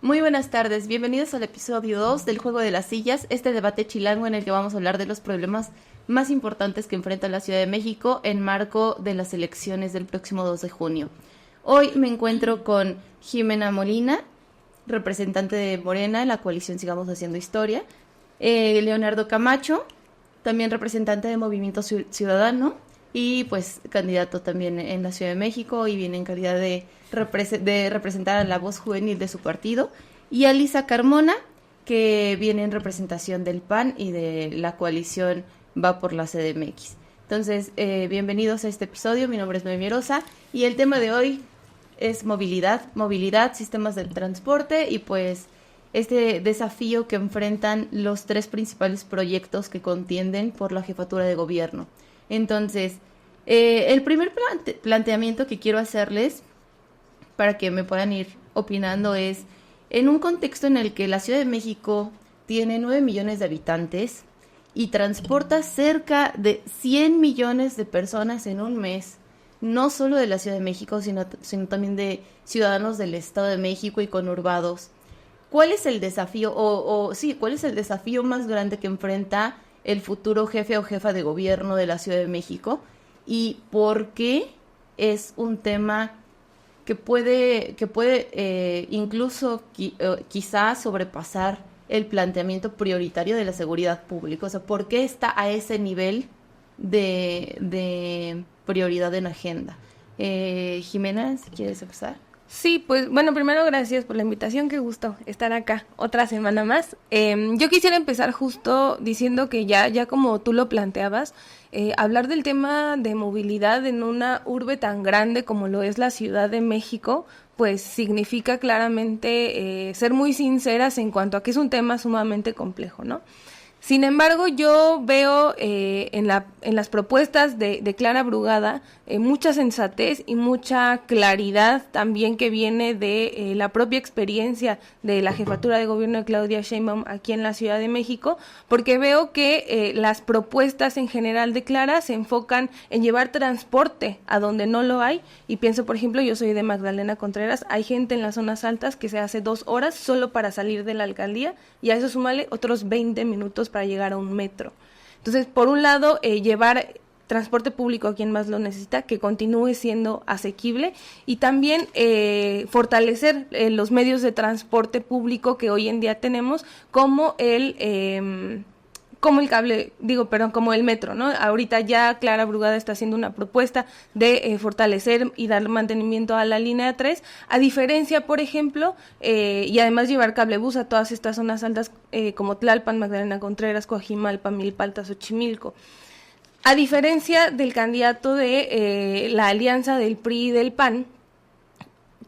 Muy buenas tardes, bienvenidos al episodio 2 del Juego de las Sillas, este debate chilango en el que vamos a hablar de los problemas más importantes que enfrenta la Ciudad de México en marco de las elecciones del próximo 2 de junio. Hoy me encuentro con Jimena Molina, representante de Morena en la coalición Sigamos Haciendo Historia, Leonardo Camacho, también representante de Movimiento Ciudadano y pues candidato también en la Ciudad de México y viene en calidad de representar a la voz juvenil de su partido, y a Lisa Carmona, que viene en representación del PAN y de la coalición Va por la CDMX. Entonces, bienvenidos a este episodio, mi nombre es Noemí Rosa y el tema de hoy es movilidad, sistemas del transporte y pues este desafío que enfrentan los tres principales proyectos que contienden por la jefatura de gobierno. Entonces, el primer planteamiento que quiero hacerles para que me puedan ir opinando es, en un contexto en el que la Ciudad de México tiene 9 millones de habitantes y transporta cerca de 100 millones de personas en un mes, no solo de la Ciudad de México, sino también de ciudadanos del Estado de México y conurbados. ¿Cuál es el desafío, cuál es el desafío más grande que enfrenta el futuro jefe o jefa de gobierno de la Ciudad de México? ¿Y por qué es un tema que puede incluso quizás sobrepasar el planteamiento prioritario de la seguridad pública? O sea, ¿por qué está a ese nivel de prioridad en la agenda? Jimena, si quieres empezar. Sí, pues bueno, primero gracias por la invitación, qué gusto estar acá otra semana más. Yo quisiera empezar justo diciendo que ya como tú lo planteabas, hablar del tema de movilidad en una urbe tan grande como lo es la Ciudad de México, pues significa claramente ser muy sinceras en cuanto a que es un tema sumamente complejo, ¿no? Sin embargo, yo veo en las propuestas de Clara Brugada mucha sensatez y mucha claridad también que viene de la propia experiencia de la jefatura de gobierno de Claudia Sheinbaum aquí en la Ciudad de México, porque veo que las propuestas en general de Clara se enfocan en llevar transporte a donde no lo hay, y pienso, por ejemplo, yo soy de Magdalena Contreras, hay gente en las zonas altas que se hace 2 horas solo para salir de la alcaldía, y a eso súmale otros 20 minutos para llegar a un metro. Entonces, por un lado, llevar transporte público a quien más lo necesita, que continúe siendo asequible, y también fortalecer los medios de transporte público que hoy en día tenemos, como como el metro, ¿no? Ahorita ya Clara Brugada está haciendo una propuesta de fortalecer y dar mantenimiento a la línea 3, a diferencia, por ejemplo, y además llevar cablebús a todas estas zonas altas como Tlalpan, Magdalena Contreras, Coajimalpa, Milpalta, Xochimilco. A diferencia del candidato de la alianza del PRI y del PAN,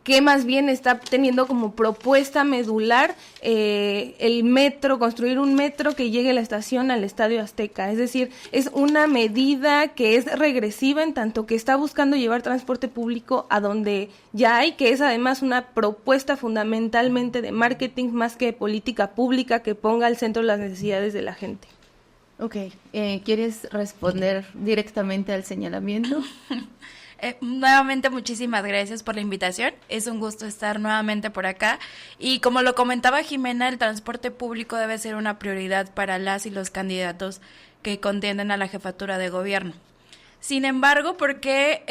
que más bien está teniendo como propuesta medular el metro, construir un metro que llegue a la estación al Estadio Azteca. Es decir, es una medida que es regresiva en tanto que está buscando llevar transporte público a donde ya hay, que es además una propuesta fundamentalmente de marketing más que de política pública que ponga al centro las necesidades de la gente. Ok, ¿quieres responder directamente al señalamiento? Nuevamente muchísimas gracias por la invitación, es un gusto estar nuevamente por acá, y como lo comentaba Jimena, el transporte público debe ser una prioridad para las y los candidatos que contienden a la jefatura de gobierno. Sin embargo, porque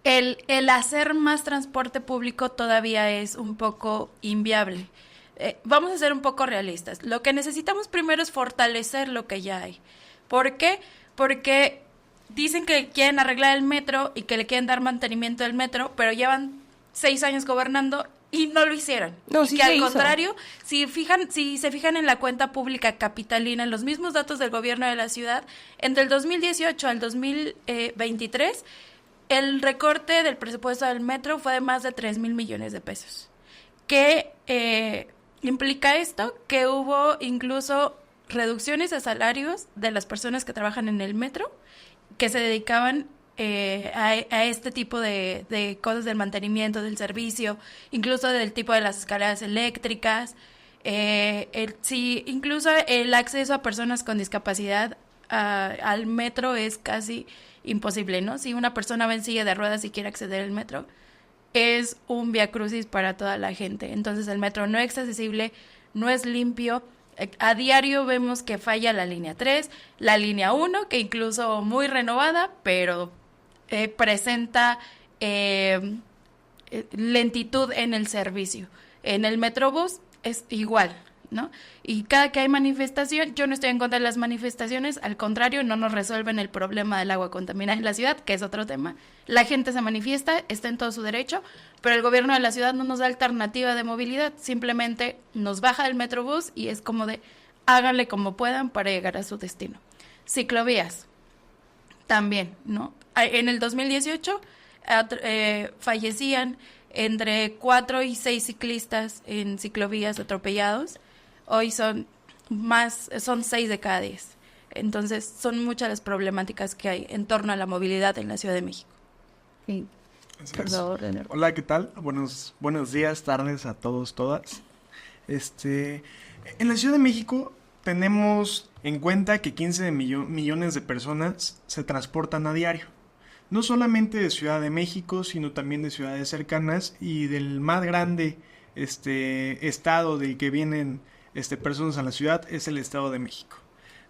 el hacer más transporte público todavía es un poco inviable. Vamos a ser un poco realistas. Lo que necesitamos primero es fortalecer lo que ya hay. ¿Por qué? Porque dicen que quieren arreglar el metro y que le quieren dar mantenimiento al metro, pero llevan 6 años gobernando y no lo hicieron. No, y sí que se al hizo. contrario, si se fijan en la cuenta pública capitalina, en los mismos datos del gobierno de la ciudad, entre el 2018 al 2023, el recorte del presupuesto del metro fue de más de 3,000 millones de pesos. ¿Qué implica esto? Que hubo incluso reducciones de salarios de las personas que trabajan en el metro, que se dedicaban a este tipo de cosas del mantenimiento, del servicio, incluso del tipo de las escaleras eléctricas, incluso el acceso a personas con discapacidad al metro es casi imposible, ¿no? Si una persona va en silla de ruedas y quiere acceder al metro, es un viacrucis para toda la gente. Entonces el metro no es accesible, no es limpio. A diario vemos que falla la línea 3, la línea 1, que incluso muy renovada, pero presenta lentitud en el servicio. En el Metrobús es igual, ¿no? Y cada que hay manifestación, yo no estoy en contra de las manifestaciones, al contrario, no nos resuelven el problema del agua contaminada en la ciudad, que es otro tema. La gente se manifiesta, está en todo su derecho, pero el gobierno de la ciudad no nos da alternativa de movilidad, simplemente nos baja del Metrobús y es como de háganle como puedan para llegar a su destino. Ciclovías, también, ¿no? En el 2018 fallecían entre 4 y 6 ciclistas en ciclovías atropellados. Hoy son 6 de cada 10. Entonces son muchas las problemáticas que hay en torno a la movilidad en la Ciudad de México. Sí. Por favor, René. Hola, ¿qué tal? Buenos días, tardes a todos, todas. En la Ciudad de México tenemos en cuenta que 15 millones de personas se transportan a diario. No solamente de Ciudad de México, sino también de ciudades cercanas y del más grande estado del que vienen personas a la ciudad es el Estado de México.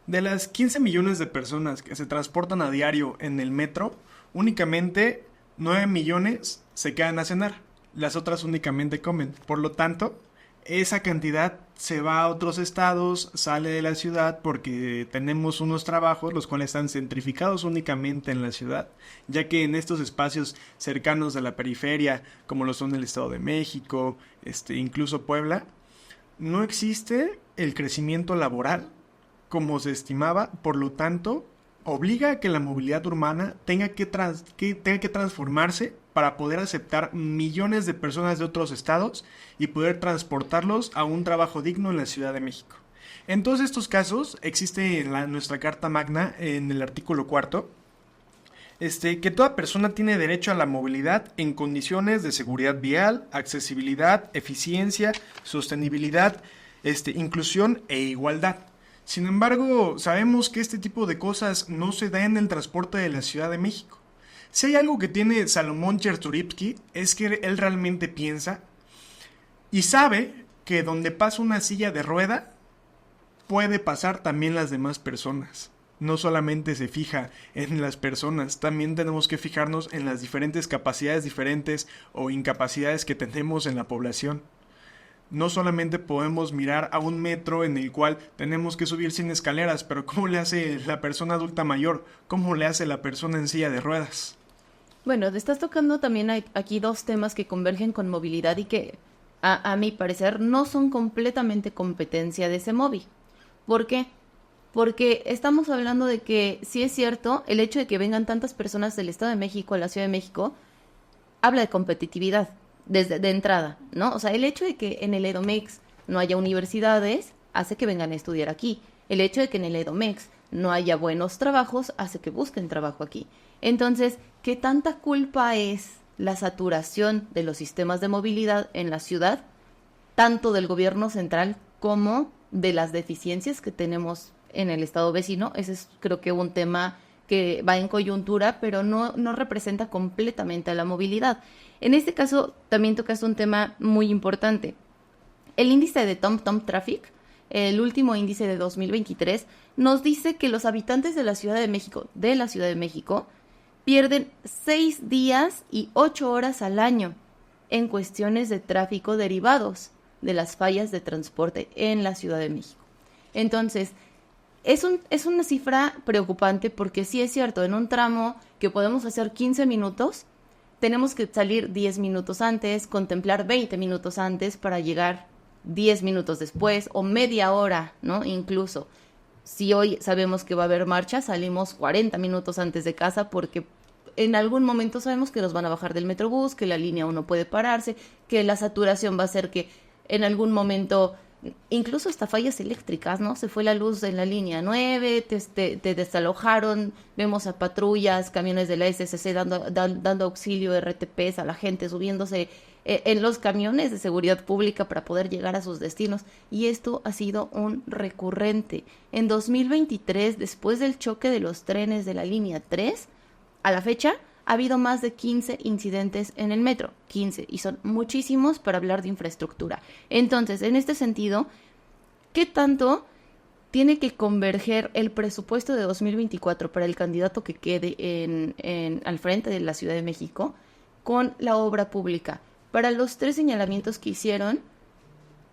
De las 15 millones de personas que se transportan a diario en el metro, únicamente 9 millones se quedan a cenar. Las otras únicamente comen. Por lo tanto, esa cantidad se va a otros estados, sale de la ciudad porque tenemos unos trabajos los cuales están centrificados únicamente en la ciudad, ya que en estos espacios cercanos de la periferia, como lo son el Estado de México, incluso Puebla, no existe el crecimiento laboral como se estimaba, por lo tanto, obliga a que la movilidad urbana tenga que transformarse para poder aceptar millones de personas de otros estados y poder transportarlos a un trabajo digno en la Ciudad de México. En todos estos casos existe en nuestra Carta Magna, en el artículo 4, que toda persona tiene derecho a la movilidad en condiciones de seguridad vial, accesibilidad, eficiencia, sostenibilidad, inclusión e igualdad. Sin embargo, sabemos que este tipo de cosas no se da en el transporte de la Ciudad de México. Si hay algo que tiene Salomón Chertorivsky es que él realmente piensa y sabe que donde pasa una silla de rueda puede pasar también las demás personas. No solamente se fija en las personas, también tenemos que fijarnos en las diferentes capacidades diferentes o incapacidades que tenemos en la población. No solamente podemos mirar a un metro en el cual tenemos que subir sin escaleras, pero ¿cómo le hace la persona adulta mayor? ¿Cómo le hace la persona en silla de ruedas? Bueno, te estás tocando también aquí dos temas que convergen con movilidad y que, a mi parecer, no son completamente competencia de CEMOVI. ¿Por qué? Porque estamos hablando de que, sí es cierto, el hecho de que vengan tantas personas del Estado de México a la Ciudad de México habla de competitividad. De entrada, ¿no? O sea, el hecho de que en el Edomex no haya universidades hace que vengan a estudiar aquí. El hecho de que en el Edomex no haya buenos trabajos hace que busquen trabajo aquí. Entonces, ¿qué tanta culpa es la saturación de los sistemas de movilidad en la ciudad, tanto del gobierno central como de las deficiencias que tenemos en el estado vecino? Ese es, creo que, un tema que va en coyuntura, pero no representa completamente a la movilidad. En este caso, también tocas un tema muy importante. El índice de TomTom Traffic, el último índice de 2023, nos dice que los habitantes de la Ciudad de México, pierden 6 días y 8 horas al año en cuestiones de tráfico derivados de las fallas de transporte en la Ciudad de México. Entonces, es una cifra preocupante porque sí es cierto, en un tramo que podemos hacer 15 minutos, tenemos que salir 10 minutos antes, contemplar 20 minutos antes para llegar 10 minutos después o media hora, ¿no? Incluso, si hoy sabemos que va a haber marcha, salimos 40 minutos antes de casa porque en algún momento sabemos que nos van a bajar del Metrobús, que la línea 1 puede pararse, que la saturación va a hacer que en algún momento, incluso hasta fallas eléctricas, ¿no? Se fue la luz en la línea 9, te desalojaron, vemos a patrullas, camiones de la SCC dando auxilio, RTPs a la gente, subiéndose en los camiones de seguridad pública para poder llegar a sus destinos. Y esto ha sido un recurrente. En 2023, después del choque de los trenes de la línea 3, a la fecha, ha habido más de 15 incidentes en el metro, 15, y son muchísimos para hablar de infraestructura. Entonces, en este sentido, ¿qué tanto tiene que converger el presupuesto de 2024 para el candidato que quede al frente de la Ciudad de México con la obra pública? Para los 3 señalamientos que hicieron,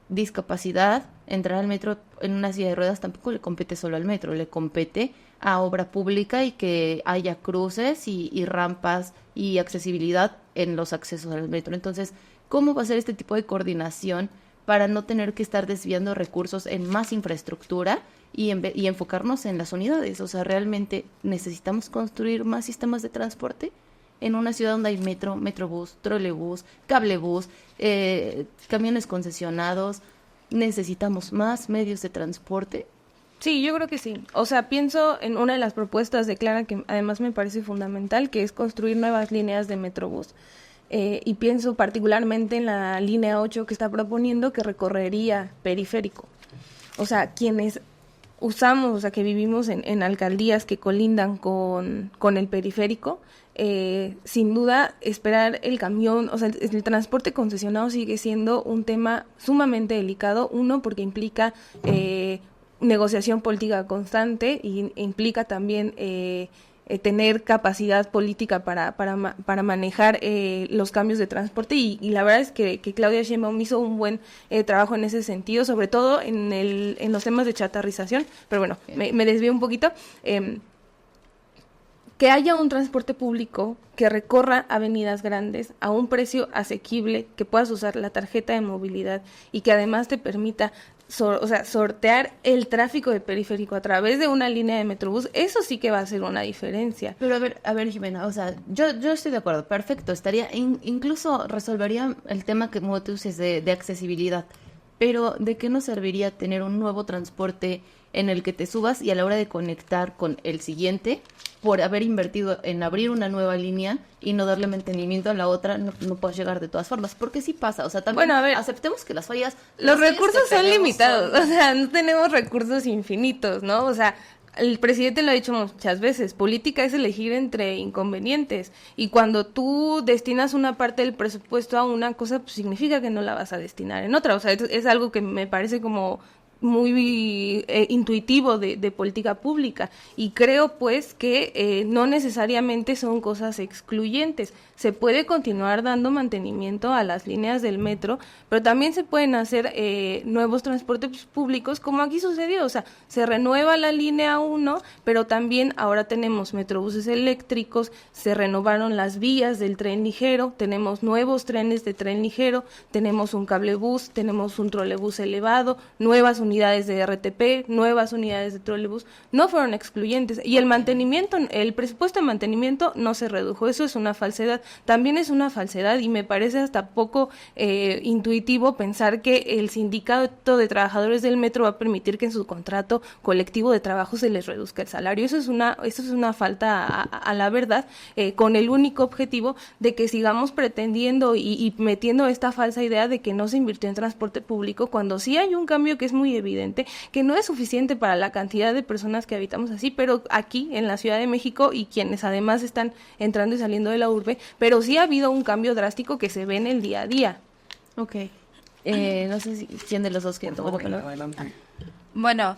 discapacidad, entrar al metro en una silla de ruedas tampoco le compete solo al metro, le compete a obra pública y que haya cruces y rampas y accesibilidad en los accesos al metro. Entonces, ¿cómo va a ser este tipo de coordinación para no tener que estar desviando recursos en más infraestructura y enfocarnos en las unidades? O sea, ¿realmente necesitamos construir más sistemas de transporte en una ciudad donde hay metro, metrobús, trolebús, cablebús, camiones concesionados? ¿Necesitamos más medios de transporte? Sí, yo creo que sí. O sea, pienso en una de las propuestas de Clara que además me parece fundamental, que es construir nuevas líneas de metrobús. Y pienso particularmente en la línea 8 que está proponiendo, que recorrería periférico. O sea, quienes usamos, o sea, que vivimos en alcaldías que colindan con el periférico, sin duda esperar el camión, o sea, el transporte concesionado sigue siendo un tema sumamente delicado, uno porque implica negociación política constante y implica también tener capacidad política para manejar los cambios de transporte y la verdad es que Claudia Sheinbaum hizo un buen trabajo en ese sentido, sobre todo en los temas de chatarrización, pero bueno, me desvío un poquito. Que haya un transporte público que recorra avenidas grandes a un precio asequible, que puedas usar la tarjeta de movilidad y que además te permita sortear el tráfico de periférico a través de una línea de metrobús, eso sí que va a hacer una diferencia. Pero a ver, Jimena, o sea, yo estoy de acuerdo, perfecto, estaría, incluso resolvería el tema que como tú dices de accesibilidad, pero ¿de qué nos serviría tener un nuevo transporte en el que te subas y a la hora de conectar con el siguiente, por haber invertido en abrir una nueva línea y no darle mantenimiento a la otra, no puedes llegar de todas formas? Porque sí pasa, o sea, también bueno, a ver, aceptemos que las fallas... Los recursos son limitados, o sea, no tenemos recursos infinitos, ¿no? O sea, el presidente lo ha dicho muchas veces, política es elegir entre inconvenientes, y cuando tú destinas una parte del presupuesto a una cosa, pues significa que no la vas a destinar en otra, o sea, es algo que me parece como muy intuitivo de política pública, y creo pues que no necesariamente son cosas excluyentes. Se puede continuar dando mantenimiento a las líneas del metro, pero también se pueden hacer nuevos transportes públicos, como aquí sucedió, o sea, se renueva la línea 1, pero también ahora tenemos metrobuses eléctricos, se renovaron las vías del tren ligero, tenemos nuevos trenes de tren ligero, tenemos un cablebús, tenemos un trolebús elevado, nuevas unidades de RTP, nuevas unidades de trolebús, no fueron excluyentes, y el mantenimiento, el presupuesto de mantenimiento no se redujo, eso es una falsedad. También es una falsedad y me parece hasta poco intuitivo pensar que el sindicato de trabajadores del metro va a permitir que en su contrato colectivo de trabajo se les reduzca el salario. Eso es una falta a la verdad, con el único objetivo de que sigamos pretendiendo y metiendo esta falsa idea de que no se invirtió en transporte público, cuando sí hay un cambio que es muy evidente, que no es suficiente para la cantidad de personas que habitamos así, pero aquí en la Ciudad de México y quienes además están entrando y saliendo de la urbe, pero sí ha habido un cambio drástico que se ve en el día a día. Ok. No sé quién de los dos quiere tomar la palabra. Adelante. Bueno,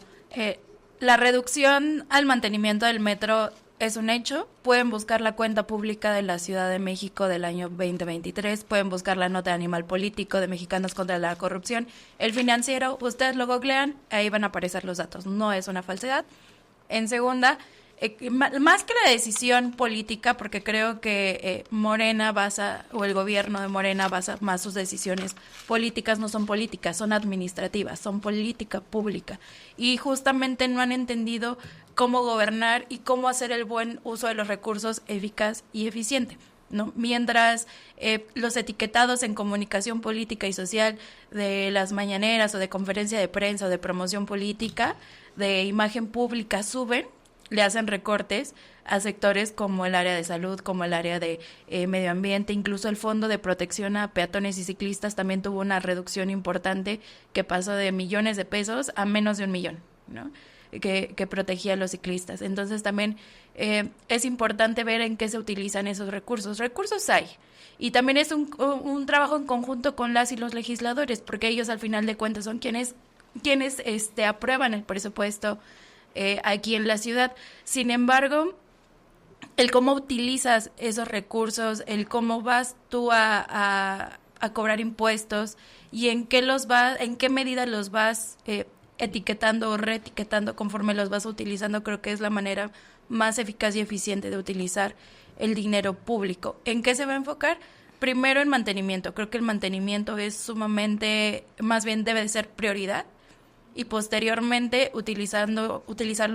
la reducción al mantenimiento del metro es un hecho. Pueden buscar la cuenta pública de la Ciudad de México del año 2023, pueden buscar la nota de Animal Político de Mexicanos contra la Corrupción, El Financiero, ustedes lo googlean, ahí van a aparecer los datos, no es una falsedad. En segunda, más que la decisión política, porque creo que Morena o el gobierno de Morena basa más sus decisiones políticas, no son políticas, son administrativas, son política pública, y justamente no han entendido cómo gobernar y cómo hacer el buen uso de los recursos eficaz y eficiente, ¿no? Mientras los etiquetados en comunicación política y social de las mañaneras o de conferencia de prensa o de promoción política, de imagen pública suben, le hacen recortes a sectores como el área de salud, como el área de medio ambiente, incluso el Fondo de Protección a Peatones y Ciclistas también tuvo una reducción importante que pasó de millones de pesos a menos de 1 millón, ¿no? que protegía a los ciclistas. Entonces también es importante ver en qué se utilizan esos recursos. Recursos hay. Y también es un trabajo en conjunto con las y los legisladores, porque ellos al final de cuentas son quienes aprueban el presupuesto aquí en la ciudad. Sin embargo, el cómo utilizas esos recursos, el cómo vas tú a cobrar impuestos y en qué medida los vas etiquetando o reetiquetando conforme los vas utilizando, creo que es la manera más eficaz y eficiente de utilizar el dinero público. ¿En qué se va a enfocar? Primero en mantenimiento. Creo que el mantenimiento es sumamente, más bien debe de ser prioridad, y posteriormente utilizarlo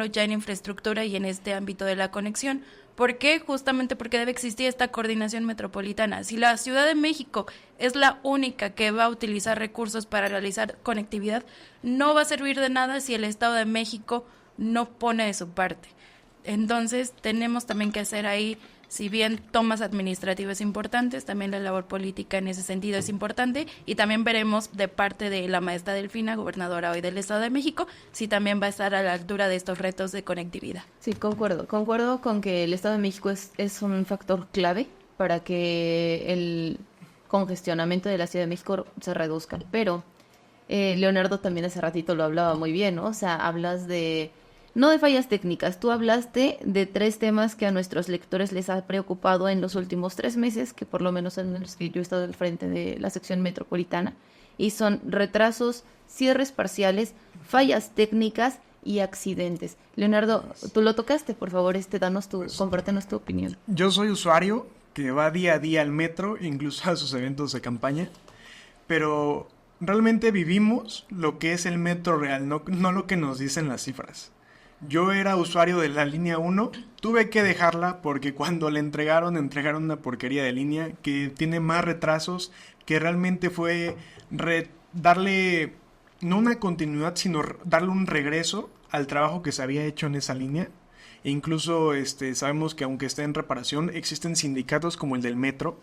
ya en infraestructura y en este ámbito de la conexión. ¿Por qué? Justamente porque debe existir esta coordinación metropolitana. Si la Ciudad de México es la única que va a utilizar recursos para realizar conectividad, no va a servir de nada si el Estado de México no pone de su parte. Entonces tenemos también que hacer ahí, si bien tomas administrativas importantes, también la labor política en ese sentido es importante, y también veremos de parte de la maestra Delfina, gobernadora hoy del Estado de México, si también va a estar a la altura de estos retos de conectividad. Sí, concuerdo con que el Estado de México es un factor clave para que el congestionamiento de la Ciudad de México se reduzca, pero Leonardo también hace ratito lo hablaba muy bien, ¿no? O sea, hablas no de fallas técnicas, tú hablaste de 3 temas que a nuestros lectores les ha preocupado en los últimos 3 meses, que por lo menos en los que yo he estado al frente de la sección metropolitana, y son retrasos, cierres parciales, fallas técnicas y accidentes. Leonardo, tú lo tocaste, por favor, compártenos tu opinión. Yo soy usuario que va día a día al metro, incluso a sus eventos de campaña, pero realmente vivimos lo que es el metro real, no lo que nos dicen las cifras. Yo era usuario de la línea 1, tuve que dejarla porque cuando le entregaron una porquería de línea que tiene más retrasos, que realmente fue darle no una continuidad, sino darle un regreso al trabajo que se había hecho en esa línea. E incluso sabemos que aunque esté en reparación, existen sindicatos como el del metro,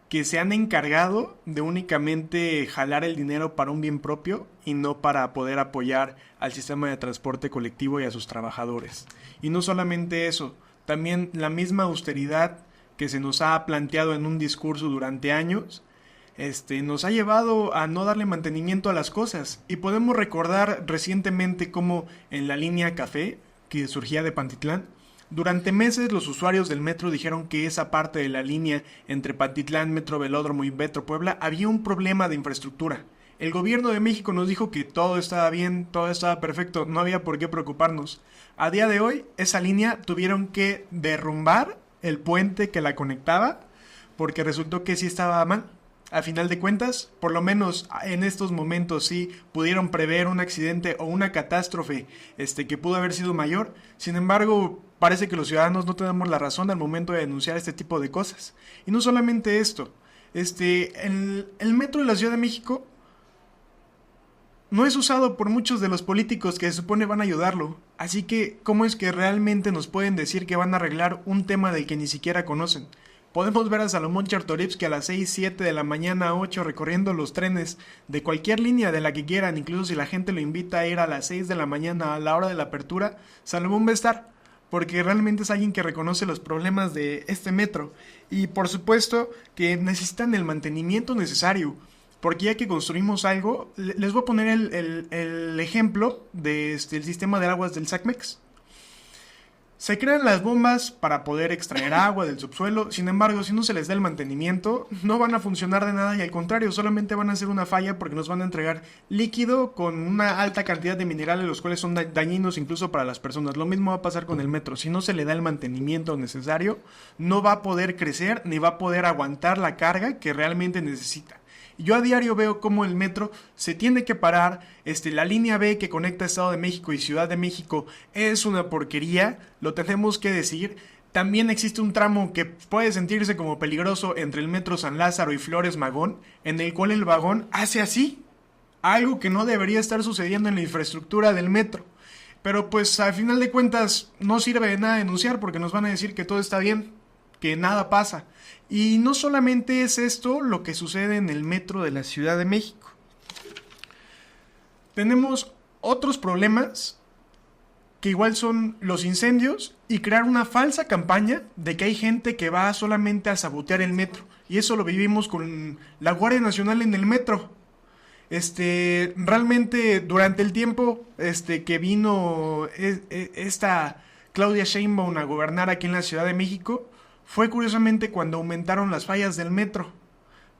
que se han encargado de únicamente jalar el dinero para un bien propio y no para poder apoyar al sistema de transporte colectivo y a sus trabajadores. Y no solamente eso, también la misma austeridad que se nos ha planteado en un discurso durante años, nos ha llevado a no darle mantenimiento a las cosas. Y podemos recordar recientemente cómo en la línea Café, que surgía de Pantitlán, durante meses los usuarios del metro dijeron que esa parte de la línea entre Pantitlán, Metro Velódromo y Metro Puebla había un problema de infraestructura. El gobierno de México nos dijo que todo estaba bien, todo estaba perfecto, no había por qué preocuparnos. A día de hoy, esa línea tuvieron que derrumbar el puente que la conectaba porque resultó que sí estaba mal. A final de cuentas, por lo menos en estos momentos sí pudieron prever un accidente o una catástrofe que pudo haber sido mayor. Sin embargo, parece que los ciudadanos no tenemos la razón al momento de denunciar este tipo de cosas. Y no solamente esto, el metro de la Ciudad de México no es usado por muchos de los políticos que se supone van a ayudarlo. Así que, ¿cómo es que realmente nos pueden decir que van a arreglar un tema del que ni siquiera conocen? Podemos ver a Salomón Chertorivsky a las 6, 7 de la mañana, 8, recorriendo los trenes de cualquier línea de la que quieran. Incluso si la gente lo invita a ir a las 6 de la mañana a la hora de la apertura, Salomón va a estar, porque realmente es alguien que reconoce los problemas de este metro. Y por supuesto que necesitan el mantenimiento necesario, porque ya que construimos algo, les voy a poner el ejemplo de el sistema de aguas del SACMEX. Se crean las bombas para poder extraer agua del subsuelo, sin embargo, si no se les da el mantenimiento, no van a funcionar de nada y al contrario, solamente van a ser una falla porque nos van a entregar líquido con una alta cantidad de minerales, los cuales son dañinos incluso para las personas. Lo mismo va a pasar con el metro, si no se le da el mantenimiento necesario, no va a poder crecer ni va a poder aguantar la carga que realmente necesita. Yo a diario veo cómo el metro se tiene que parar, la línea B que conecta Estado de México y Ciudad de México es una porquería, lo tenemos que decir. También existe un tramo que puede sentirse como peligroso entre el metro San Lázaro y Flores Magón, en el cual el vagón hace así, algo que no debería estar sucediendo en la infraestructura del metro. Pero pues al final de cuentas no sirve de nada denunciar porque nos van a decir que todo está bien, que nada pasa. Y no solamente es esto lo que sucede en el metro de la Ciudad de México. Tenemos otros problemas que igual son los incendios y crear una falsa campaña de que hay gente que va solamente a sabotear el metro. Y eso lo vivimos con la Guardia Nacional en el metro. Realmente durante el tiempo que vino esta Claudia Sheinbaum a gobernar aquí en la Ciudad de México, fue curiosamente cuando aumentaron las fallas del metro.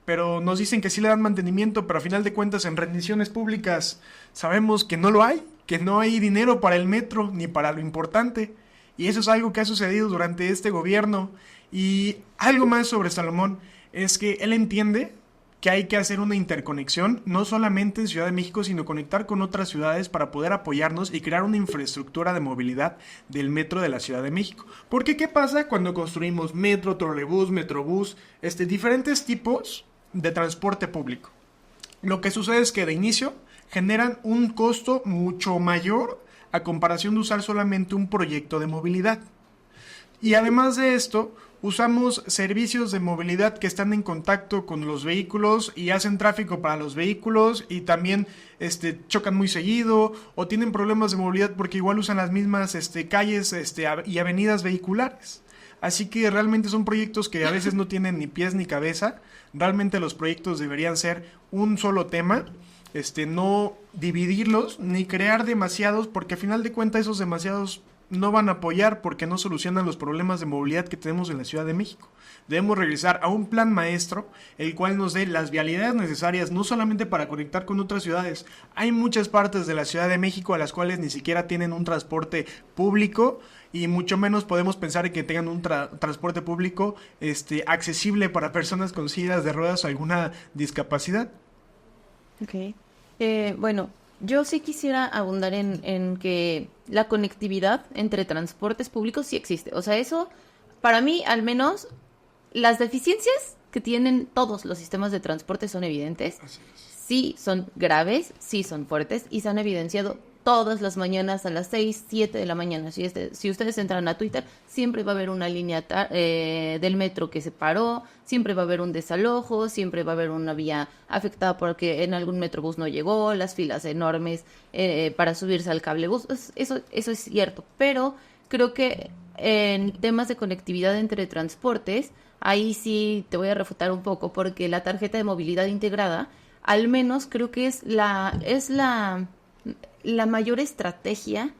Pero nos dicen que sí le dan mantenimiento, pero a final de cuentas en rendiciones públicas sabemos que no lo hay, que no hay dinero para el metro ni para lo importante. Y eso es algo que ha sucedido durante este gobierno. Y algo más sobre Salomón es que él entiende que hay que hacer una interconexión, no solamente en Ciudad de México, sino conectar con otras ciudades para poder apoyarnos y crear una infraestructura de movilidad del metro de la Ciudad de México. Porque ¿qué pasa cuando construimos metro, trolebús, metrobús, diferentes tipos de transporte público? Lo que sucede es que de inicio generan un costo mucho mayor a comparación de usar solamente un proyecto de movilidad. Y además de esto, usamos servicios de movilidad que están en contacto con los vehículos y hacen tráfico para los vehículos y también chocan muy seguido o tienen problemas de movilidad porque igual usan las mismas calles y avenidas vehiculares. Así que realmente son proyectos que a veces no tienen ni pies ni cabeza. Realmente los proyectos deberían ser un solo tema, no dividirlos ni crear demasiados, porque a final de cuentas esos demasiados no van a apoyar porque no solucionan los problemas de movilidad que tenemos en la Ciudad de México. Debemos regresar a un plan maestro, el cual nos dé las vialidades necesarias, no solamente para conectar con otras ciudades. Hay muchas partes de la Ciudad de México a las cuales ni siquiera tienen un transporte público, y mucho menos podemos pensar en que tengan un transporte público accesible para personas con sillas de ruedas o alguna discapacidad. Ok. Bueno, yo sí quisiera abundar en que la conectividad entre transportes públicos sí existe. O sea, eso, para mí, al menos, las deficiencias que tienen todos los sistemas de transporte son evidentes. Sí son graves, sí son fuertes y se han evidenciado todas las mañanas a las 6, 7 de la mañana. Si ustedes entran a Twitter, siempre va a haber una línea del metro que se paró, siempre va a haber un desalojo, siempre va a haber una vía afectada porque en algún metrobús no llegó, las filas enormes para subirse al cablebús. Eso es cierto, pero creo que en temas de conectividad entre transportes, ahí sí te voy a refutar un poco porque la tarjeta de movilidad integrada, al menos creo que es la mayor estrategia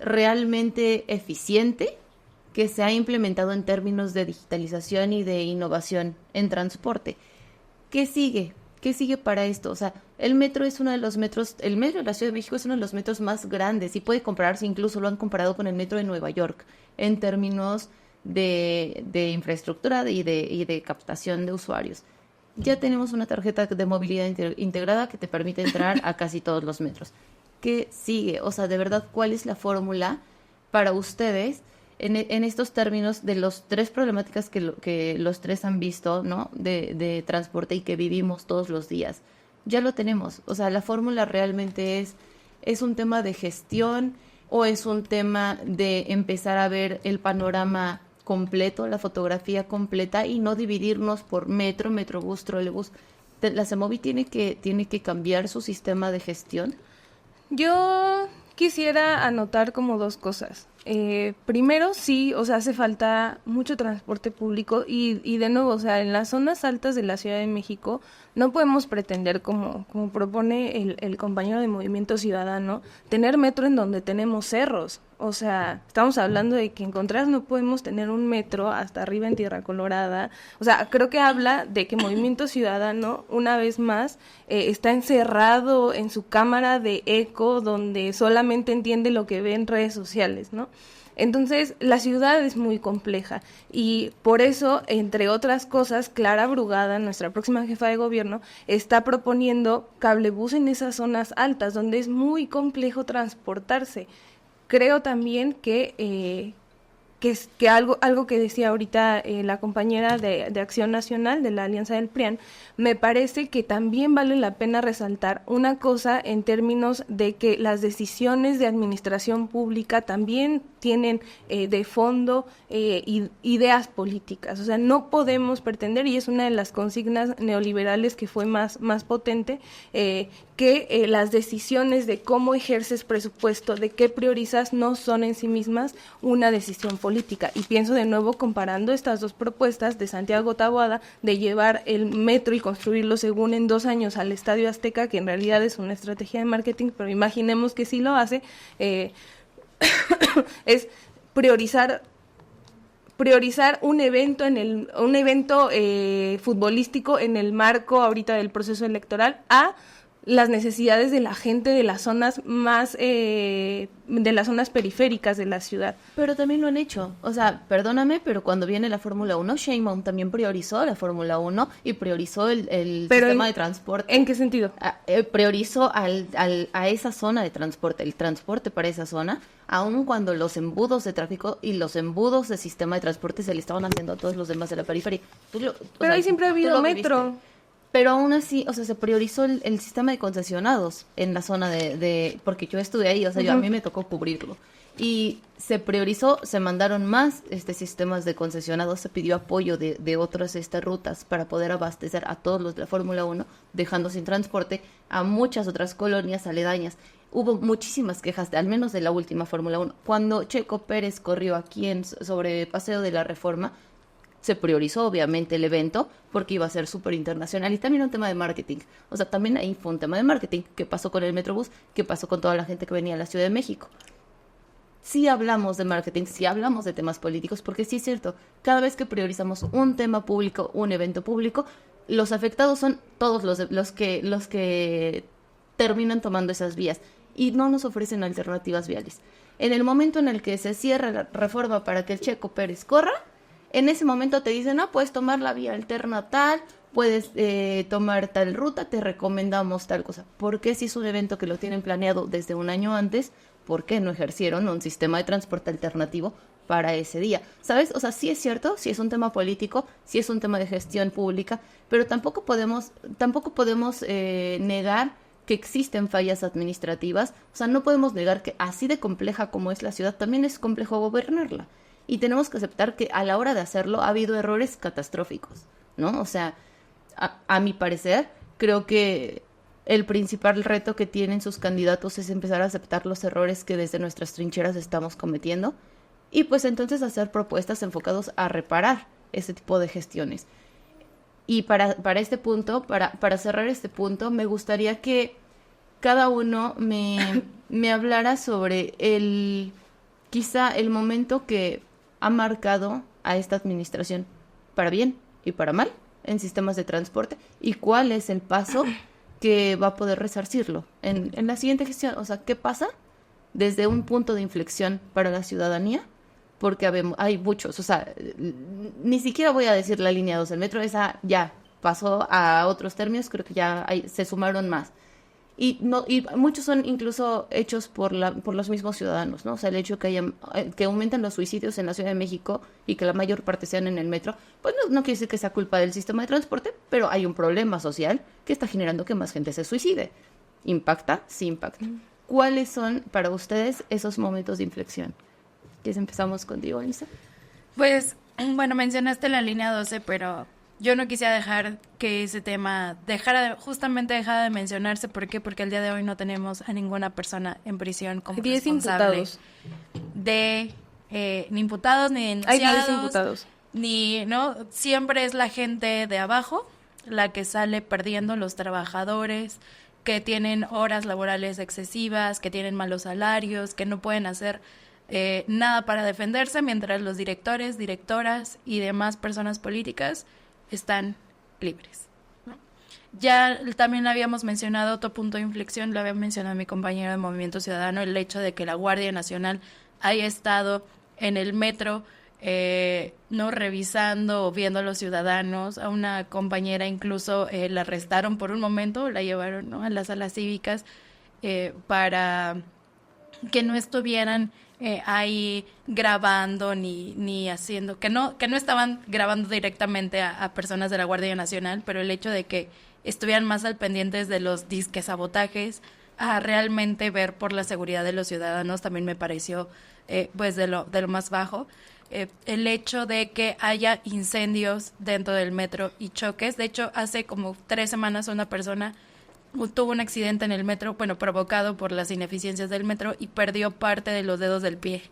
realmente eficiente que se ha implementado en términos de digitalización y de innovación en transporte. ¿Qué sigue? ¿Qué sigue para esto? O sea, el metro de la Ciudad de México es uno de los metros más grandes y puede compararse, incluso lo han comparado con el metro de Nueva York en términos de infraestructura y de captación de usuarios. Ya tenemos una tarjeta de movilidad integrada que te permite entrar a casi todos los metros. ¿Qué sigue? O sea, de verdad, ¿cuál es la fórmula para ustedes en estos términos de las tres problemáticas que los tres han visto, ¿no? De transporte y que vivimos todos los días? Ya lo tenemos. O sea, la fórmula realmente es un tema de gestión o es un tema de empezar a ver el panorama completo, la fotografía completa y no dividirnos por metro, metrobús, trolebús. ¿La CEMOVI tiene que cambiar su sistema de gestión? Yo quisiera anotar como dos cosas. Primero, sí, o sea, hace falta mucho transporte público y de nuevo, o sea, en las zonas altas de la Ciudad de México no podemos pretender, como propone el compañero de Movimiento Ciudadano, tener metro en donde tenemos cerros. O sea, estamos hablando de que en Contreras no podemos tener un metro hasta arriba en Tierra Colorada. O sea, creo que habla de que Movimiento Ciudadano, una vez más, está encerrado en su cámara de eco donde solamente entiende lo que ve en redes sociales, ¿no? Entonces, la ciudad es muy compleja y por eso, entre otras cosas, Clara Brugada, nuestra próxima jefa de gobierno, está proponiendo cablebús en esas zonas altas donde es muy complejo transportarse. Creo también que que algo que decía ahorita la compañera de Acción Nacional de la Alianza del PRIAN, me parece que también vale la pena resaltar una cosa en términos de que las decisiones de administración pública también tienen de fondo ideas políticas. O sea, no podemos pretender, y es una de las consignas neoliberales que fue más potente, que las decisiones de cómo ejerces presupuesto, de qué priorizas, no son en sí mismas una decisión política. Y pienso de nuevo comparando estas dos propuestas de Santiago Taboada de llevar el metro y construirlo según en 2 años al Estadio Azteca, que en realidad es una estrategia de marketing, pero imaginemos que sí lo hace, es priorizar un evento futbolístico en el marco ahorita del proceso electoral a las necesidades de la gente de las zonas de las zonas periféricas de la ciudad. Pero también lo han hecho. O sea, perdóname, pero cuando viene la Fórmula 1, Sheinbaum también priorizó la Fórmula 1 y priorizó el sistema de transporte. ¿En qué sentido? Priorizó a esa zona de transporte, el transporte para esa zona, aun cuando los embudos de tráfico y los embudos de sistema de transporte se le estaban haciendo a todos los demás de la periferia. Pero ahí siempre ha habido metro. Pero aún así, o sea, se priorizó el sistema de concesionados en la zona porque yo estuve ahí, o sea, a mí me tocó cubrirlo. Y se priorizó, se mandaron más sistemas de concesionados, se pidió apoyo de otras rutas para poder abastecer a todos los de la Fórmula 1, dejando sin transporte a muchas otras colonias aledañas. Hubo muchísimas quejas, al menos de la última Fórmula 1. Cuando Checo Pérez corrió aquí sobre Paseo de la Reforma, se priorizó obviamente el evento porque iba a ser súper internacional y también un tema de marketing. O sea, también ahí fue un tema de marketing. ¿Qué pasó con el Metrobús? ¿Qué pasó con toda la gente que venía a la Ciudad de México? Sí hablamos de marketing, sí hablamos de temas políticos, porque sí es cierto, cada vez que priorizamos un tema público, un evento público, los afectados son todos los que terminan tomando esas vías y no nos ofrecen alternativas viales. En el momento en el que se cierra la reforma para que el Checo Pérez corra, en ese momento te dicen, puedes tomar la vía alterna tal, puedes tomar tal ruta, te recomendamos tal cosa. ¿Por qué si es un evento que lo tienen planeado desde un año antes, por qué no ejercieron un sistema de transporte alternativo para ese día? ¿Sabes? O sea, sí es cierto, sí es un tema político, sí es un tema de gestión pública, pero tampoco podemos negar que existen fallas administrativas. O sea, no podemos negar que así de compleja como es la ciudad, también es complejo gobernarla. Y tenemos que aceptar que a la hora de hacerlo ha habido errores catastróficos, ¿no? O sea, a mi parecer, creo que el principal reto que tienen sus candidatos es empezar a aceptar los errores que desde nuestras trincheras estamos cometiendo y pues entonces hacer propuestas enfocadas a reparar ese tipo de gestiones. Y para este punto, para cerrar este punto, me gustaría que cada uno me hablara sobre quizá el momento que ha marcado a esta administración para bien y para mal en sistemas de transporte y cuál es el paso que va a poder resarcirlo en la siguiente gestión. O sea, ¿qué pasa desde un punto de inflexión para la ciudadanía? Porque hay muchos, o sea, ni siquiera voy a decir la línea 2 del metro, esa ya pasó a otros términos, creo que ya se sumaron más. Y muchos son incluso hechos por los mismos ciudadanos, ¿no? O sea, el hecho que aumentan los suicidios en la Ciudad de México y que la mayor parte sean en el metro, pues no quiere decir que sea culpa del sistema de transporte, pero hay un problema social que está generando que más gente se suicide. ¿Impacta? Sí impacta. ¿Cuáles son para ustedes esos momentos de inflexión? ¿Quieres empezamos contigo, Elisa? Pues, bueno, mencionaste la línea 12, pero yo no quisiera dejar que ese tema dejara de mencionarse. ¿Por qué? Porque el día de hoy no tenemos a ninguna persona en prisión como 10 responsable imputados. Ni imputados, ni denunciados. Hay 10 imputados. ¿No? Siempre es la gente de abajo la que sale perdiendo, los trabajadores que tienen horas laborales excesivas, que tienen malos salarios, que no pueden hacer nada para defenderse, mientras los directores, directoras y demás personas políticas están libres, ¿no? Ya también lo habíamos mencionado, otro punto de inflexión, lo había mencionado mi compañero de Movimiento Ciudadano, el hecho de que la Guardia Nacional haya estado en el metro, no revisando o viendo a los ciudadanos. A una compañera incluso la arrestaron por un momento, la llevaron, ¿no?, a las salas cívicas para que no estuvieran ahí grabando ni haciendo, que no estaban grabando directamente a personas de la Guardia Nacional, pero el hecho de que estuvieran más al pendientes de los disque sabotajes a realmente ver por la seguridad de los ciudadanos también me pareció pues de lo más bajo. El hecho de que haya incendios dentro del metro y choques. De hecho, hace como 3 semanas una persona tuvo un accidente en el metro, bueno, provocado por las ineficiencias del metro y perdió parte de los dedos del pie.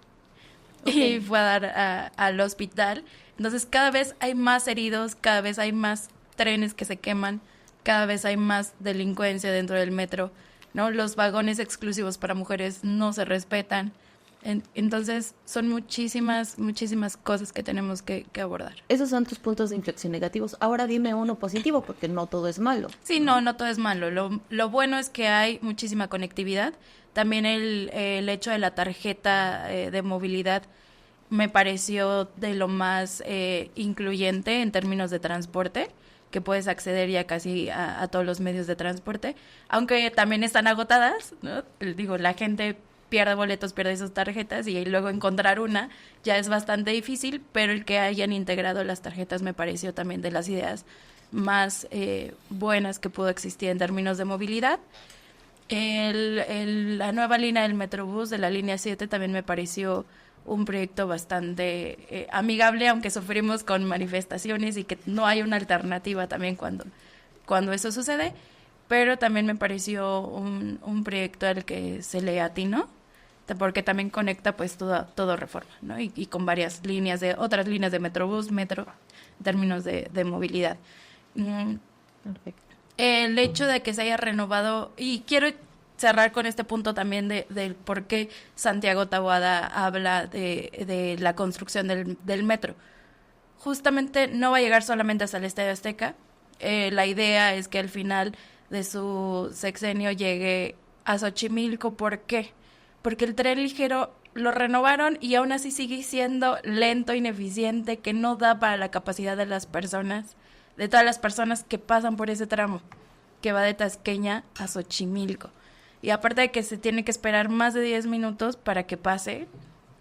Okay. Y fue a dar al hospital. Entonces, cada vez hay más heridos, cada vez hay más trenes que se queman, cada vez hay más delincuencia dentro del metro, ¿no? Los vagones exclusivos para mujeres no se respetan. Entonces, son muchísimas cosas que tenemos que abordar. Esos son tus puntos de inflexión negativos. Ahora dime uno positivo, porque no todo es malo. Sí, no todo es malo. Lo bueno es que hay muchísima conectividad. También el hecho de la tarjeta de movilidad me pareció de lo más incluyente en términos de transporte, que puedes acceder ya casi a todos los medios de transporte, aunque también están agotadas, ¿no? Digo, la gente pierde boletos, pierde sus tarjetas y luego encontrar una ya es bastante difícil, pero el que hayan integrado las tarjetas me pareció también de las ideas más buenas que pudo existir en términos de movilidad. La nueva línea del Metrobús de la línea 7 también me pareció un proyecto bastante amigable, aunque sufrimos con manifestaciones y que no hay una alternativa también cuando eso sucede, pero también me pareció un proyecto al que se le atinó, porque también conecta pues todo Reforma, ¿no? Y con varias líneas otras líneas de Metrobús, metro, en términos de movilidad. Perfecto. El hecho de que se haya renovado, y quiero cerrar con este punto también de por qué Santiago Taboada habla de la construcción del metro. Justamente no va a llegar solamente hasta el Estadio Azteca. La idea es que al final de su sexenio llegue a Xochimilco. ¿Por qué? Porque el tren ligero lo renovaron y aún así sigue siendo lento, ineficiente, que no da para la capacidad de las personas, de todas las personas que pasan por ese tramo, que va de Tasqueña a Xochimilco. Y aparte de que se tiene que esperar más de 10 minutos para que pase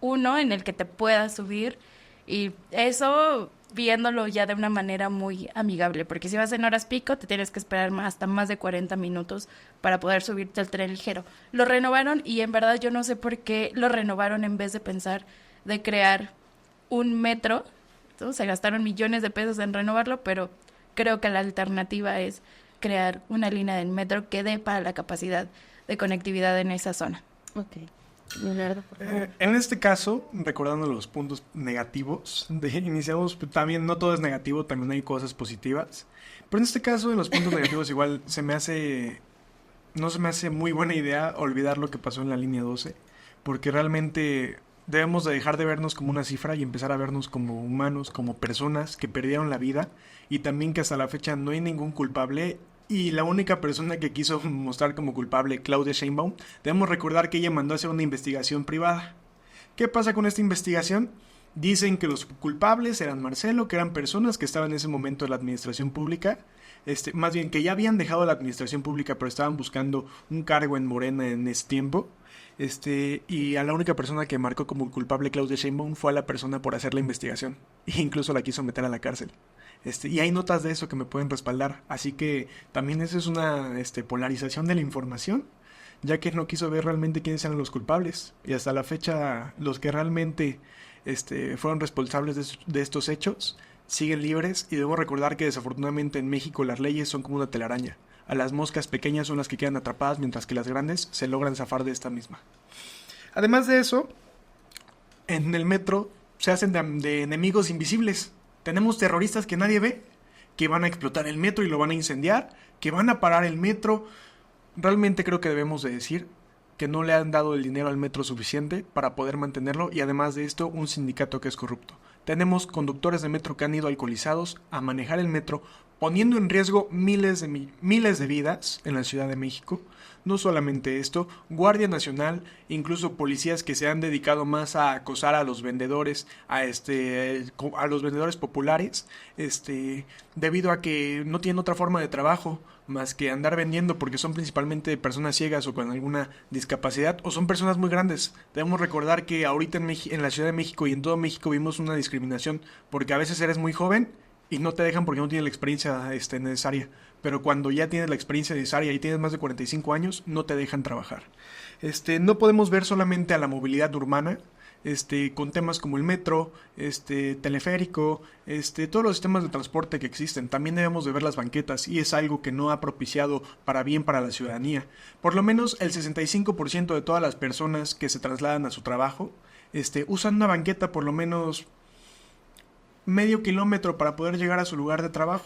uno en el que te puedas subir, y eso viéndolo ya de una manera muy amigable, porque si vas en horas pico te tienes que esperar hasta más de 40 minutos para poder subirte al tren ligero. Lo renovaron y en verdad yo no sé por qué lo renovaron en vez de pensar de crear un metro. Entonces, se gastaron millones de pesos en renovarlo, pero creo que la alternativa es crear una línea del metro que dé para la capacidad de conectividad en esa zona. Ok. Leonardo, por favor. En este caso, recordando los puntos negativos, iniciamos también, no todo es negativo, también hay cosas positivas, pero en este caso, en los puntos negativos igual no se me hace muy buena idea olvidar lo que pasó en la línea 12, porque realmente debemos de dejar de vernos como una cifra y empezar a vernos como humanos, como personas que perdieron la vida, y también que hasta la fecha no hay ningún culpable. Y la única persona que quiso mostrar como culpable, Claudia Sheinbaum, debemos recordar que ella mandó a hacer una investigación privada. ¿Qué pasa con esta investigación? Dicen que los culpables eran Marcelo, que eran personas que estaban en ese momento en la administración pública, más bien que ya habían dejado la administración pública, pero estaban buscando un cargo en Morena en ese tiempo. Y a la única persona que marcó como culpable Claudia Sheinbaum fue a la persona por hacer la investigación. E incluso la quiso meter a la cárcel. Y hay notas de eso que me pueden respaldar. Así que también eso es una polarización de la información, ya que no quiso ver realmente quiénes eran los culpables. Y hasta la fecha los que realmente fueron responsables de estos hechos siguen libres. Y debemos recordar que desafortunadamente en México las leyes son como una telaraña. A las moscas pequeñas son las que quedan atrapadas, mientras que las grandes se logran zafar de esta misma. Además de eso, en el metro se hacen de enemigos invisibles. Tenemos terroristas que nadie ve, que van a explotar el metro y lo van a incendiar, que van a parar el metro. Realmente creo que debemos de decir que no le han dado el dinero al metro suficiente para poder mantenerlo, y además de esto, un sindicato que es corrupto. Tenemos conductores de metro que han ido alcoholizados a manejar el metro, poniendo en riesgo miles de vidas en la Ciudad de México. No solamente esto, Guardia Nacional, incluso policías que se han dedicado más a acosar a los vendedores, a los vendedores populares, debido a que no tienen otra forma de trabajo, más que andar vendiendo, porque son principalmente personas ciegas o con alguna discapacidad, o son personas muy grandes. Debemos recordar que ahorita en la Ciudad de México y en todo México vimos una discriminación, porque a veces eres muy joven y no te dejan porque no tienes la experiencia necesaria. Pero cuando ya tienes la experiencia necesaria y tienes más de 45 años, no te dejan trabajar. No podemos ver solamente a la movilidad urbana, con temas como el metro, teleférico, todos los sistemas de transporte que existen. También debemos de ver las banquetas, y es algo que no ha propiciado para bien para la ciudadanía. Por lo menos el 65% de todas las personas que se trasladan a su trabajo, usan una banqueta por lo menos medio kilómetro para poder llegar a su lugar de trabajo.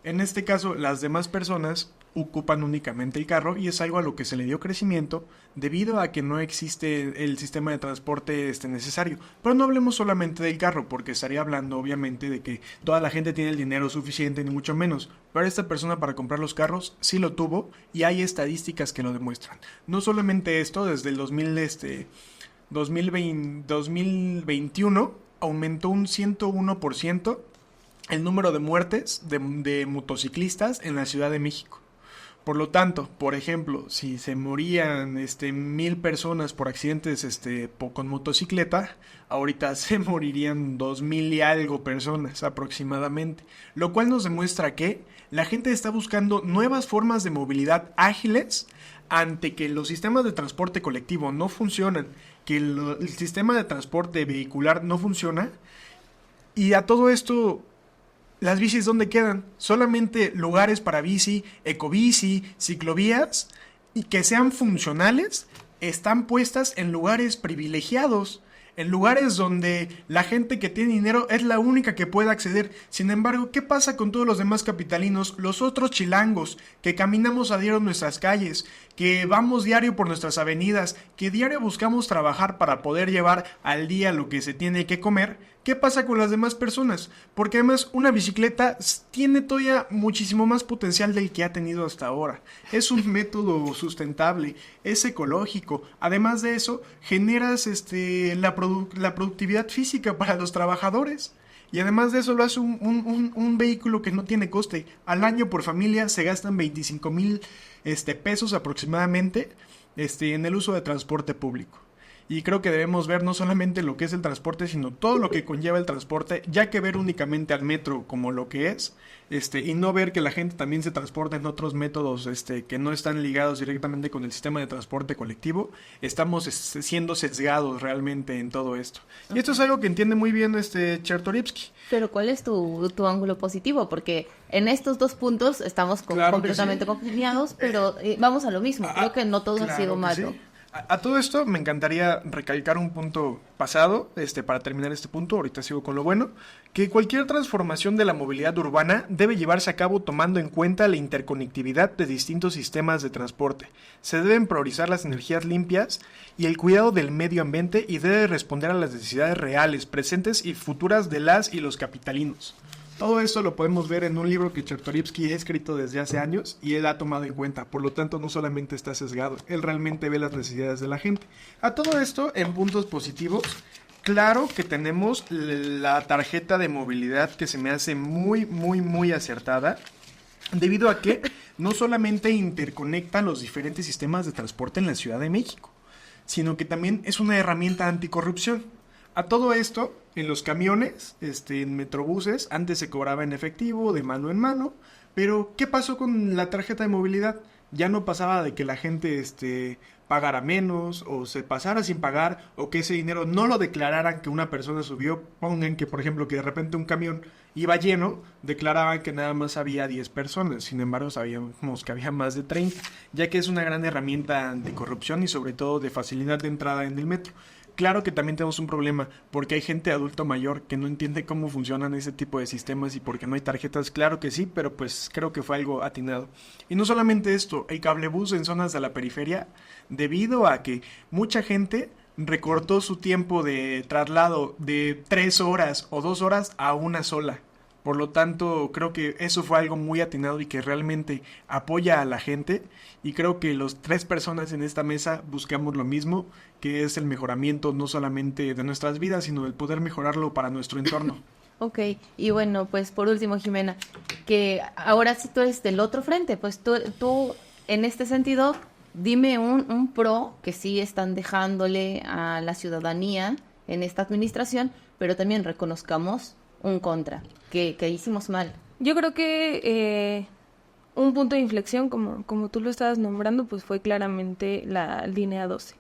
En este caso, las demás personas ocupan únicamente el carro, y es algo a lo que se le dio crecimiento debido a que no existe el sistema de transporte necesario. Pero no hablemos solamente del carro, porque estaría hablando obviamente de que toda la gente tiene el dinero suficiente, ni mucho menos. Pero esta persona para comprar los carros sí lo tuvo, y hay estadísticas que lo demuestran. No solamente esto, desde el 2021 aumentó un 101% el número de muertes de motociclistas en la Ciudad de México. Por lo tanto, por ejemplo, si se morían 1,000 personas por accidentes con motocicleta, ahorita se morirían 2,000 y algo personas aproximadamente. Lo cual nos demuestra que la gente está buscando nuevas formas de movilidad ágiles ante que los sistemas de transporte colectivo no funcionan, que el sistema de transporte vehicular no funciona. Y a todo esto, ¿las bicis dónde quedan? Solamente lugares para bici, ecobici, ciclovías, y que sean funcionales, están puestas en lugares privilegiados, en lugares donde la gente que tiene dinero es la única que puede acceder. Sin embargo, ¿qué pasa con todos los demás capitalinos, los otros chilangos, que caminamos a diario en nuestras calles, que vamos diario por nuestras avenidas, que diario buscamos trabajar para poder llevar al día lo que se tiene que comer? ¿Qué pasa con las demás personas? Porque además una bicicleta tiene todavía muchísimo más potencial del que ha tenido hasta ahora. Es un método sustentable, es ecológico. Además de eso, generas la productividad física para los trabajadores. Y además de eso lo hace un vehículo que no tiene coste. Al año por familia se gastan 25,000 pesos aproximadamente en el uso de transporte público. Y creo que debemos ver no solamente lo que es el transporte, sino todo lo que conlleva el transporte, ya que ver únicamente al metro como lo que es, y no ver que la gente también se transporta en otros métodos que no están ligados directamente con el sistema de transporte colectivo. Estamos siendo sesgados realmente en todo esto. Okay. Y esto es algo que entiende muy bien Chertorivsky. Pero ¿cuál es tu ángulo positivo? Porque en estos dos puntos estamos completamente congeniados, pero vamos a lo mismo. Creo que no todo ha sido malo. Sí. A todo esto me encantaría recalcar un punto pasado, para terminar este punto, ahorita sigo con lo bueno, que cualquier transformación de la movilidad urbana debe llevarse a cabo tomando en cuenta la interconectividad de distintos sistemas de transporte. Se deben priorizar las energías limpias y el cuidado del medio ambiente, y debe responder a las necesidades reales, presentes y futuras de las y los capitalinos. Todo esto lo podemos ver en un libro que Chertorivsky ha escrito desde hace años, y él ha tomado en cuenta. Por lo tanto, no solamente está sesgado, él realmente ve las necesidades de la gente. A todo esto, en puntos positivos, claro que tenemos la tarjeta de movilidad, que se me hace muy, muy, muy acertada, debido a que no solamente interconecta los diferentes sistemas de transporte en la Ciudad de México, sino que también es una herramienta anticorrupción. A todo esto, en los camiones, en metrobuses, antes se cobraba en efectivo, de mano en mano, pero ¿qué pasó con la tarjeta de movilidad? Ya no pasaba de que la gente pagara menos, o se pasara sin pagar, o que ese dinero no lo declararan que una persona subió. Pongan que, por ejemplo, que de repente un camión iba lleno, declaraban que nada más había 10 personas, sin embargo sabíamos que había más de 30, ya que es una gran herramienta anticorrupción y sobre todo de facilidad de entrada en el metro. Claro que también tenemos un problema, porque hay gente adulto mayor que no entiende cómo funcionan ese tipo de sistemas, y porque no hay tarjetas. Claro que sí, pero pues creo que fue algo atinado. Y no solamente esto, el cablebús en zonas de la periferia, debido a que mucha gente recortó su tiempo de traslado de 3 horas o 2 horas a una sola. Por lo tanto, creo que eso fue algo muy atinado y que realmente apoya a la gente, y creo que los 3 personas en esta mesa buscamos lo mismo, que es el mejoramiento no solamente de nuestras vidas, sino el poder mejorarlo para nuestro entorno. Ok, y bueno, pues por último, Jimena, que ahora sí tú eres del otro frente, pues tú en este sentido, dime un pro que sí están dejándole a la ciudadanía en esta administración, pero también reconozcamos un contra, que hicimos mal. Yo creo que un punto de inflexión, como tú lo estabas nombrando, pues fue claramente la línea 12.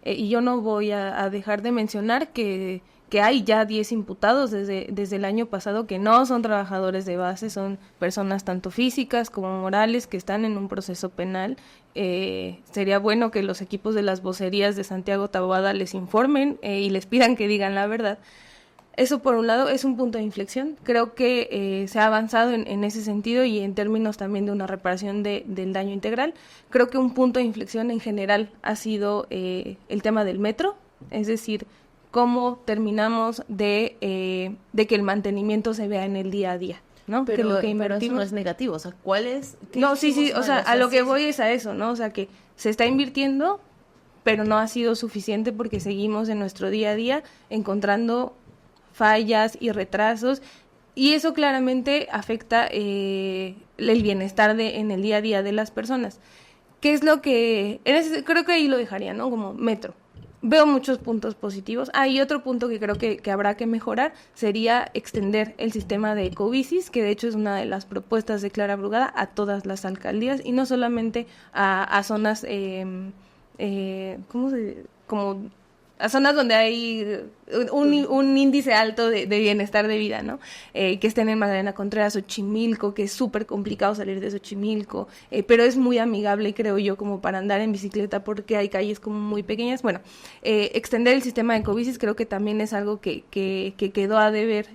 Y yo no voy a dejar de mencionar que hay ya 10 imputados desde el año pasado que no son trabajadores de base, son personas tanto físicas como morales que están en un proceso penal. Sería bueno que los equipos de las vocerías de Santiago Taboada les informen y les pidan que digan la verdad. Eso por un lado es un punto de inflexión. Creo que se ha avanzado en ese sentido y en términos también de una reparación del daño integral. Creo que un punto de inflexión en general ha sido el tema del metro, es decir, cómo terminamos de que el mantenimiento se vea en el día a día, ¿no? Pero, que lo que pero eso no es negativo, o sea, ¿cuál es? No, sí, o sea, a lo que voy es a eso, ¿no? O sea, que se está invirtiendo, pero no ha sido suficiente porque seguimos en nuestro día a día encontrando fallas y retrasos, y eso claramente afecta el bienestar en el día a día de las personas. ¿Qué es lo que...? Creo que ahí lo dejaría, ¿no? Como metro. Veo muchos puntos positivos. Y otro punto que creo que habrá que mejorar sería extender el sistema de ecobicis, que de hecho es una de las propuestas de Clara Brugada, a todas las alcaldías y no solamente a zonas, como a zonas donde hay un índice alto de bienestar de vida, ¿no? Que estén en Magdalena Contreras, Xochimilco, que es súper complicado salir de Xochimilco, pero es muy amigable, creo yo, como para andar en bicicleta porque hay calles como muy pequeñas. Bueno, extender el sistema de ecobicis creo que también es algo que quedó a deber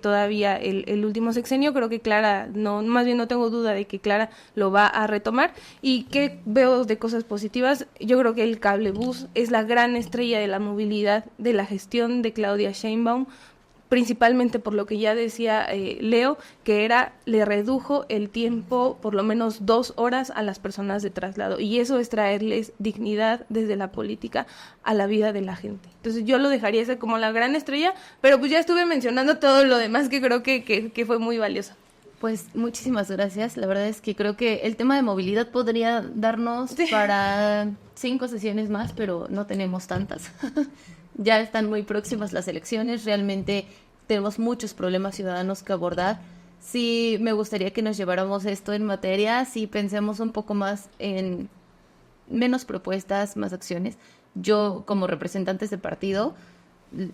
todavía el último sexenio. Creo que Clara, más bien no tengo duda de que Clara lo va a retomar. ¿Y qué veo de cosas positivas? Yo creo que el cablebús es la gran estrella de la movilidad de la gestión de Claudia Sheinbaum, principalmente por lo que ya decía Leo, que le redujo el tiempo por lo menos 2 horas a las personas de traslado, y eso es traerles dignidad desde la política a la vida de la gente. Entonces yo lo dejaría ese como la gran estrella, pero pues ya estuve mencionando todo lo demás que creo que fue muy valioso. Pues muchísimas gracias. La verdad es que creo que el tema de movilidad podría darnos para 5 sesiones más, pero no tenemos tantas. Ya están muy próximas las elecciones, realmente tenemos muchos problemas ciudadanos que abordar. Sí, me gustaría que nos lleváramos esto en materia, sí pensemos un poco más en menos propuestas, más acciones. Yo, como representantes de partido,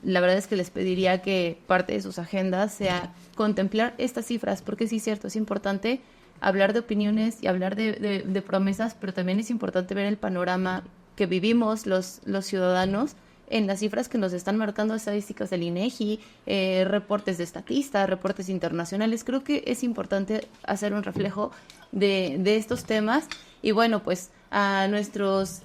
la verdad es que les pediría que parte de sus agendas sea contemplar estas cifras, porque sí es cierto, es importante hablar de opiniones y hablar de promesas, pero también es importante ver el panorama que vivimos los ciudadanos en las cifras que nos están marcando estadísticas del INEGI, reportes de estatistas, reportes internacionales. Creo que es importante hacer un reflejo de estos temas. Y bueno, pues a nuestros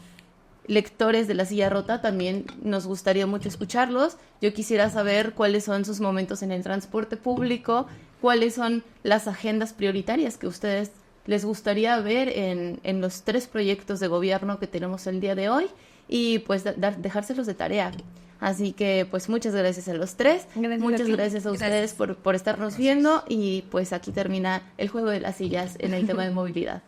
lectores de La Silla Rota también nos gustaría mucho escucharlos. Yo quisiera saber cuáles son sus momentos en el transporte público, cuáles son las agendas prioritarias que a ustedes les gustaría ver en los 3 proyectos de gobierno que tenemos el día de hoy, y pues dejárselos de tarea. Así que pues muchas gracias a los 3. Muchas gracias a ustedes por estarnos viendo, y pues aquí termina el juego de las sillas en el tema de movilidad.